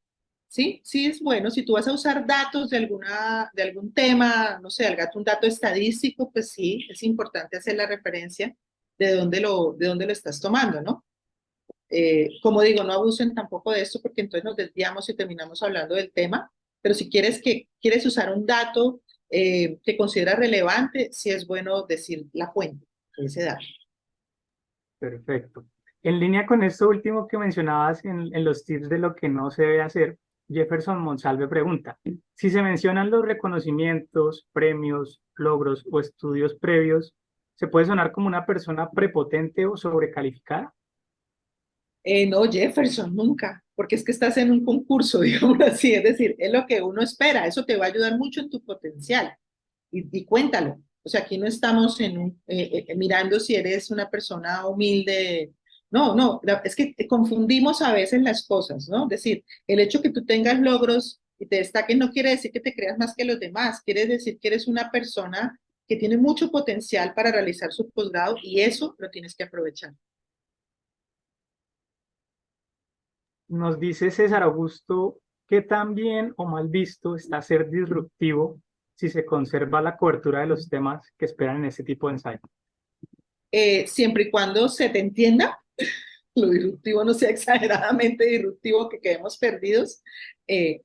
¿sí? Sí es bueno, si tú vas a usar datos de algún tema, no sé, un dato estadístico, pues sí, es importante hacer la referencia de dónde lo estás tomando, ¿no? Como digo, no abusen tampoco de esto porque entonces nos desviamos y terminamos hablando del tema, pero si quieres usar un dato que consideras relevante, sí es bueno decir la fuente de ese dato. Perfecto. En línea con esto último que mencionabas en los tips de lo que no se debe hacer, Jefferson Monsalve pregunta, si se mencionan los reconocimientos, premios, logros o estudios previos, ¿se puede sonar como una persona prepotente o sobrecalificada? No, Jefferson, nunca, porque es que estás en un concurso, digamos así, es decir, es lo que uno espera, eso te va a ayudar mucho en tu potencial y cuéntalo. O sea, aquí no estamos mirando si eres una persona humilde. No, no, es que confundimos a veces las cosas, ¿no? Es decir, el hecho que tú tengas logros y te destaquen no quiere decir que te creas más que los demás, quiere decir que eres una persona que tiene mucho potencial para realizar su posgrado y eso lo tienes que aprovechar. Nos dice César Augusto, ¿qué tan bien o mal visto está ser disruptivo si se conserva la cobertura de los temas que esperan en este tipo de ensayo? Siempre y cuando se te entienda, lo disruptivo no sea exageradamente disruptivo, que quedemos perdidos,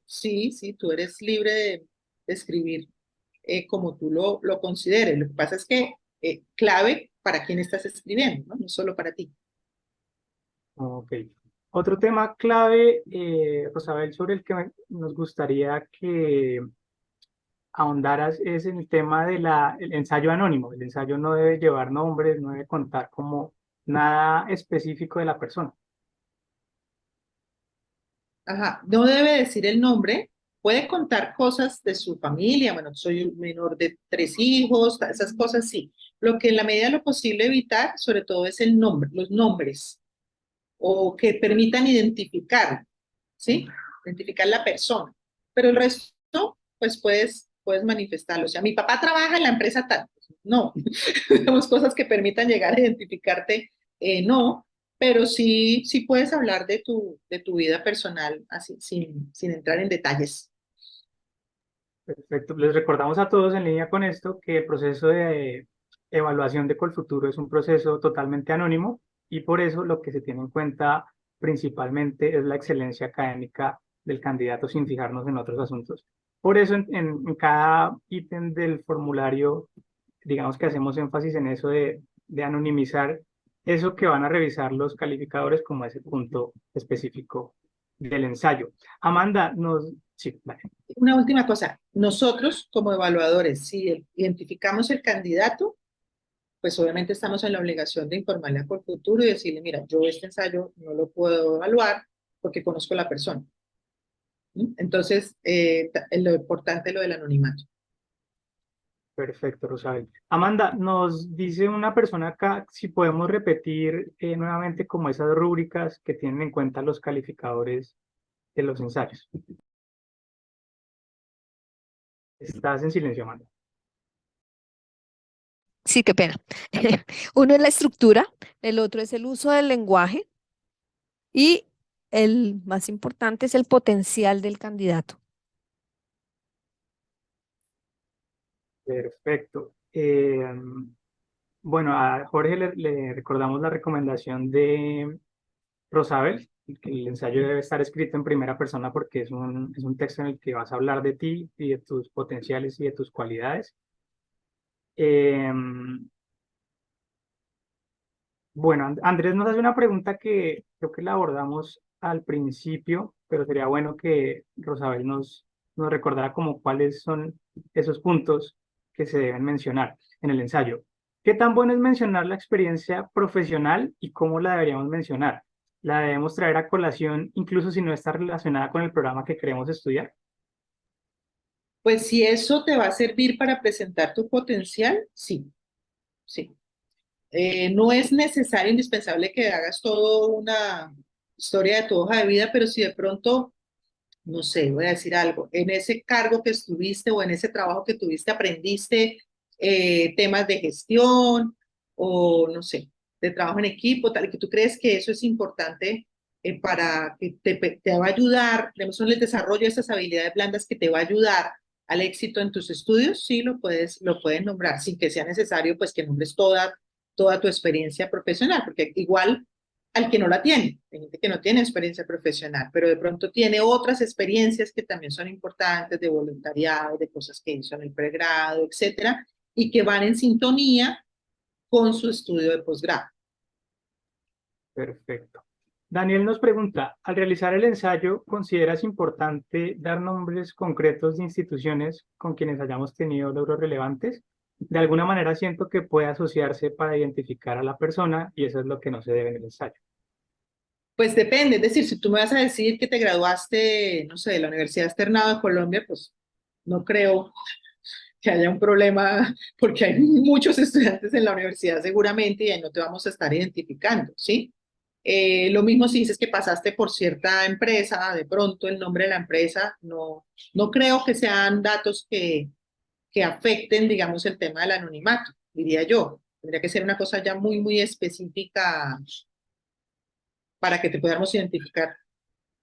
sí, sí, tú eres libre de escribir como tú lo consideres. Lo que pasa es que clave para quién estás escribiendo, ¿no? No solo para ti. Ok. Otro tema clave, Rosabel, sobre el que nos gustaría que ahondaras es el tema del ensayo anónimo. El ensayo no debe llevar nombres, no debe contar como nada específico de la persona. Ajá, no debe decir el nombre, puede contar cosas de su familia, bueno, soy un menor de 3 hijos, esas cosas sí. Lo que en la medida de lo posible evitar, sobre todo, es el nombre, los nombres, o que permitan identificar, ¿sí? Identificar la persona. Pero el resto, pues puedes manifestarlo. O sea, mi papá trabaja en la empresa tal. No, tenemos cosas que permitan llegar a identificarte, no, pero sí puedes hablar de tu vida personal, así, sin entrar en detalles. Perfecto. Les recordamos a todos en línea con esto que el proceso de evaluación de Colfuturo es un proceso totalmente anónimo y por eso lo que se tiene en cuenta principalmente es la excelencia académica del candidato sin fijarnos en otros asuntos. Por eso en cada ítem del formulario, digamos que hacemos énfasis en eso de anonimizar eso que van a revisar los calificadores como ese punto específico del ensayo. Amanda, sí, vale. Una última cosa, nosotros como evaluadores, si identificamos el candidato, pues obviamente estamos en la obligación de informarle a Colfuturo y decirle, mira, yo este ensayo no lo puedo evaluar porque conozco a la persona. ¿Sí? Entonces, lo importante es lo del anonimato. Perfecto, Rosabel. Amanda, nos dice una persona acá si podemos repetir nuevamente como esas rúbricas que tienen en cuenta los calificadores de los ensayos. Estás en silencio, Amanda. Sí, qué pena. Uno es la estructura, el otro es el uso del lenguaje y el más importante es el potencial del candidato. Perfecto. Bueno, a Jorge le recordamos la recomendación de Rosabel, que el ensayo debe estar escrito en primera persona porque es un texto en el que vas a hablar de ti y de tus potenciales y de tus cualidades. Em, bueno, Andrés nos hace una pregunta que creo que la abordamos al principio, pero sería bueno que Rosabel nos recordara como cuáles son esos puntos que se deben mencionar en el ensayo. ¿Qué tan bueno es mencionar la experiencia profesional y cómo la deberíamos mencionar? ¿La debemos traer a colación incluso si no está relacionada con el programa que queremos estudiar? Pues si eso te va a servir para presentar tu potencial, sí, sí. No es necesario, indispensable que hagas toda una historia de tu hoja de vida, pero si de pronto, no sé, voy a decir algo, en ese cargo que estuviste o en ese trabajo que tuviste aprendiste temas de gestión o no sé, de trabajo en equipo, tal, y que tú crees que eso es importante para que te va a ayudar, digamos, en el desarrollo de esas habilidades blandas que te va a ayudar al éxito en tus estudios, sí lo puedes nombrar, sin que sea necesario pues que nombres toda tu experiencia profesional, porque igual al que no la tiene, hay gente que no tiene experiencia profesional, pero de pronto tiene otras experiencias que también son importantes de voluntariado, de cosas que hizo en el pregrado, etcétera, y que van en sintonía con su estudio de posgrado. Perfecto. Daniel nos pregunta, al realizar el ensayo, ¿consideras importante dar nombres concretos de instituciones con quienes hayamos tenido logros relevantes? De alguna manera siento que puede asociarse para identificar a la persona y eso es lo que no se debe en el ensayo. Pues depende, es decir, si tú me vas a decir que te graduaste, no sé, de la Universidad Externado de Colombia, pues no creo que haya un problema porque hay muchos estudiantes en la universidad seguramente y ahí no te vamos a estar identificando, ¿sí? Lo mismo si dices que pasaste por cierta empresa, de pronto el nombre de la empresa, no creo que sean datos que afecten, digamos, el tema del anonimato, diría yo. Tendría que ser una cosa ya muy específica para que te podamos identificar.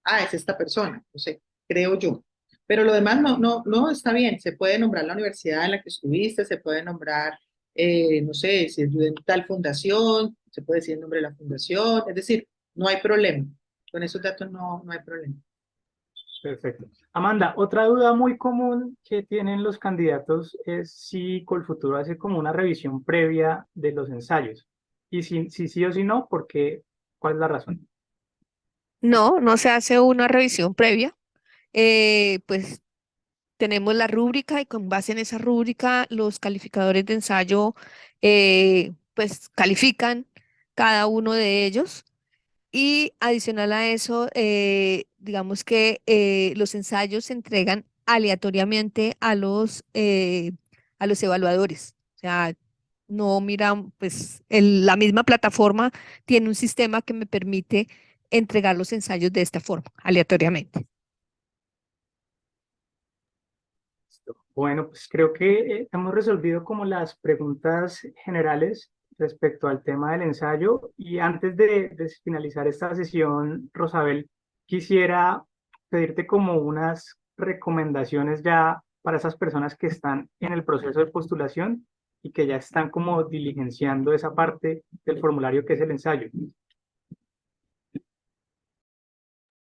Ah, es esta persona, no sé, creo yo. Pero lo demás no está bien. Se puede nombrar la universidad en la que estuviste, se puede nombrar, no sé, si es de tal fundación, se puede decir el nombre de la fundación, es decir, no hay problema. Con esos datos no hay problema. Perfecto. Amanda, otra duda muy común que tienen los candidatos es si Colfuturo hace como una revisión previa de los ensayos. Y si sí o si no, ¿por qué? ¿Cuál es la razón? No, no se hace una revisión previa. Pues tenemos la rúbrica y con base en esa rúbrica los calificadores de ensayo pues califican cada uno de ellos. Y adicional a eso, digamos que los ensayos se entregan aleatoriamente a los evaluadores. O sea, no miran, pues la misma plataforma tiene un sistema que me permite entregar los ensayos de esta forma, aleatoriamente. Bueno, pues creo que hemos resolvido como las preguntas generales respecto al tema del ensayo. Y antes de finalizar esta sesión, Rosabel, quisiera pedirte como unas recomendaciones ya para esas personas que están en el proceso de postulación y que ya están como diligenciando esa parte del formulario que es el ensayo.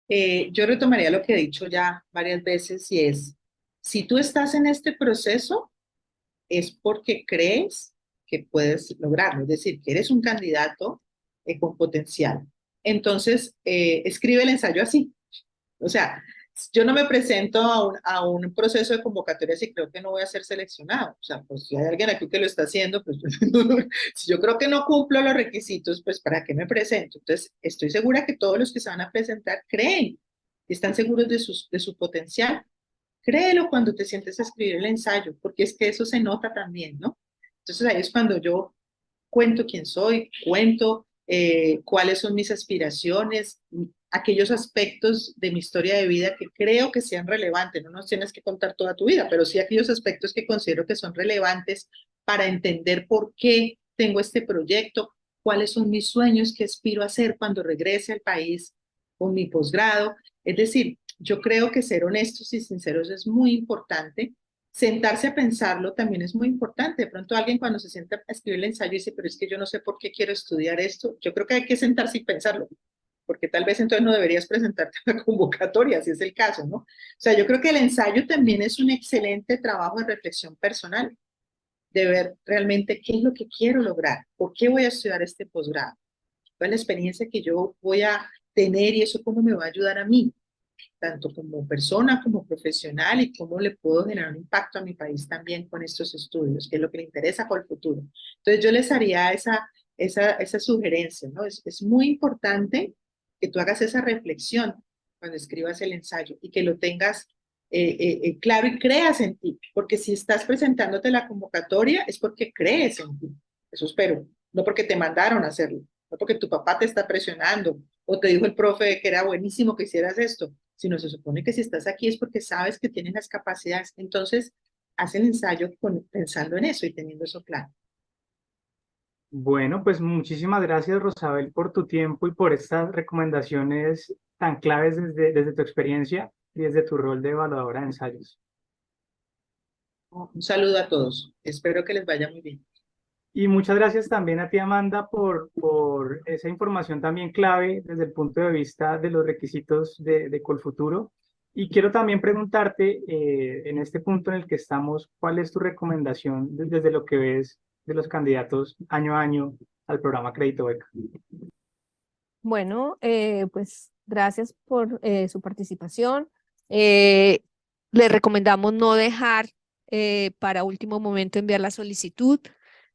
Yo retomaría lo que he dicho ya varias veces y es, si tú estás en este proceso, es porque crees que puedes lograrlo, es decir, que eres un candidato con potencial. Entonces, escribe el ensayo así. O sea, yo no me presento a un proceso de convocatoria si creo que no voy a ser seleccionado. O sea, pues si hay alguien aquí que lo está haciendo, pues si yo creo que no cumplo los requisitos, pues ¿para qué me presento? Entonces, estoy segura que todos los que se van a presentar creen y están seguros de su potencial. Créelo cuando te sientes a escribir el ensayo, porque es que eso se nota también, ¿no? Entonces ahí es cuando yo cuento quién soy, cuento cuáles son mis aspiraciones, aquellos aspectos de mi historia de vida que creo que sean relevantes. No nos tienes que contar toda tu vida, pero sí aquellos aspectos que considero que son relevantes para entender por qué tengo este proyecto, cuáles son mis sueños, qué aspiro a hacer cuando regrese al país con mi posgrado. Es decir, yo creo que ser honestos y sinceros es muy importante sentarse a pensarlo también es muy importante. De pronto alguien cuando se sienta a escribir el ensayo dice, pero es que yo no sé por qué quiero estudiar esto. Yo creo que hay que sentarse y pensarlo, porque tal vez entonces no deberías presentarte a la convocatoria, si es el caso, ¿no? O sea, yo creo que el ensayo también es un excelente trabajo de reflexión personal, de ver realmente qué es lo que quiero lograr, por qué voy a estudiar este posgrado, cuál es la experiencia que yo voy a tener y eso cómo me va a ayudar a mí, tanto como persona, como profesional, y cómo le puedo generar un impacto a mi país también con estos estudios, que es lo que le interesa por el futuro. Entonces yo les haría esa sugerencia, ¿no? Es muy importante que tú hagas esa reflexión cuando escribas el ensayo y que lo tengas claro y creas en ti, porque si estás presentándote la convocatoria es porque crees en ti, eso espero, no porque te mandaron a hacerlo, no porque tu papá te está presionando o te dijo el profe que era buenísimo que hicieras esto, sino se supone que si estás aquí es porque sabes que tienes las capacidades. Entonces, haz el ensayo pensando en eso y teniendo eso claro. Bueno, pues muchísimas gracias, Rosabel, por tu tiempo y por estas recomendaciones tan claves desde tu experiencia y desde tu rol de evaluadora de ensayos. Un saludo a todos. Espero que les vaya muy bien. Y muchas gracias también a ti, Amanda, por esa información también clave desde el punto de vista de los requisitos de Colfuturo. Y quiero también preguntarte, en este punto en el que estamos, ¿cuál es tu recomendación desde lo que ves de los candidatos año a año al programa Crédito Beca? Bueno, pues gracias por su participación. Eh, Le recomendamos no dejar para último momento enviar la solicitud.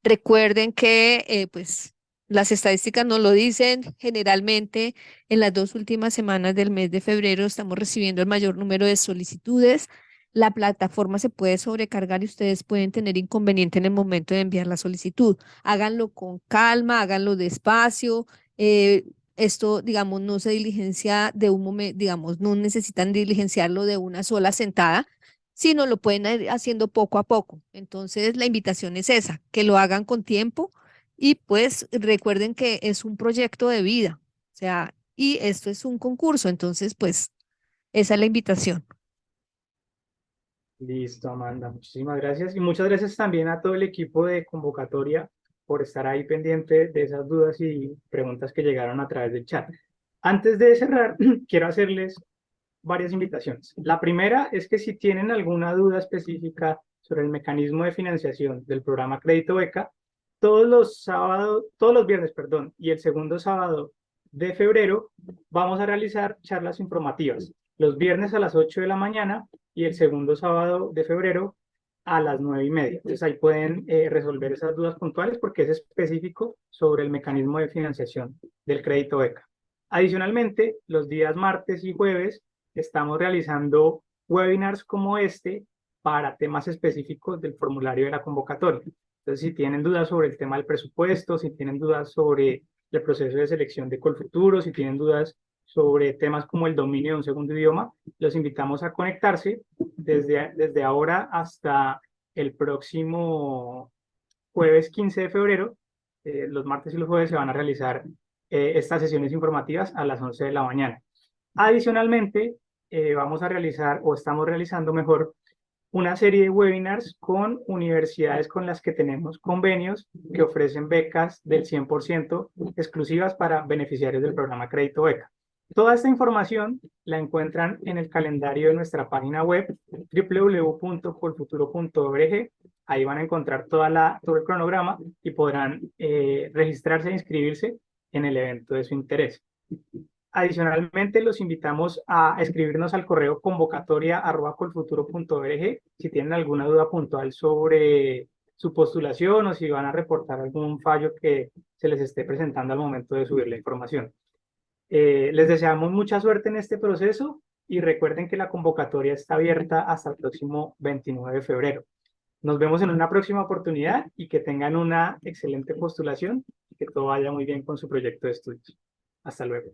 Recuerden que pues las estadísticas nos lo dicen, generalmente en las 2 últimas semanas del mes de febrero estamos recibiendo el mayor número de solicitudes. La plataforma se puede sobrecargar y ustedes pueden tener inconveniente en el momento de enviar la solicitud. Háganlo con calma, háganlo despacio. Esto, digamos, no se diligencia de un momento, digamos, no necesitan diligenciarlo de una sola sentada, sino lo pueden ir haciendo poco a poco. Entonces, la invitación es esa, que lo hagan con tiempo y pues recuerden que es un proyecto de vida, o sea, y esto es un concurso, entonces, pues esa es la invitación. Listo, Amanda, muchísimas gracias. Y muchas gracias también a todo el equipo de convocatoria por estar ahí pendiente de esas dudas y preguntas que llegaron a través del chat. Antes de cerrar, quiero hacerles varias invitaciones. La primera es que si tienen alguna duda específica sobre el mecanismo de financiación del programa Crédito Beca, todos los viernes, perdón, y el segundo sábado de febrero vamos a realizar charlas informativas. Los viernes a las 8 de la mañana y el segundo sábado de febrero a las 9:30. Entonces ahí pueden resolver esas dudas puntuales porque es específico sobre el mecanismo de financiación del crédito beca. Adicionalmente, los días martes y jueves estamos realizando webinars como este para temas específicos del formulario de la convocatoria. Entonces, si tienen dudas sobre el tema del presupuesto, si tienen dudas sobre el proceso de selección de Colfuturo, si tienen dudas sobre temas como el dominio de un segundo idioma, los invitamos a conectarse desde ahora hasta el próximo jueves 15 de febrero. Los martes y los jueves se van a realizar estas sesiones informativas a las 11 de la mañana. Adicionalmente, vamos a realizar, o estamos realizando mejor, una serie de webinars con universidades con las que tenemos convenios que ofrecen becas del 100% exclusivas para beneficiarios del programa Crédito Beca. Toda esta información la encuentran en el calendario de nuestra página web www.colfuturo.org. Ahí van a encontrar todo el cronograma y podrán registrarse e inscribirse en el evento de su interés. Adicionalmente, los invitamos a escribirnos al correo convocatoria@colfuturo.org si tienen alguna duda puntual sobre su postulación o si van a reportar algún fallo que se les esté presentando al momento de subir la información. Les deseamos mucha suerte en este proceso y recuerden que la convocatoria está abierta hasta el próximo 29 de febrero. Nos vemos en una próxima oportunidad y que tengan una excelente postulación y que todo vaya muy bien con su proyecto de estudios. Hasta luego.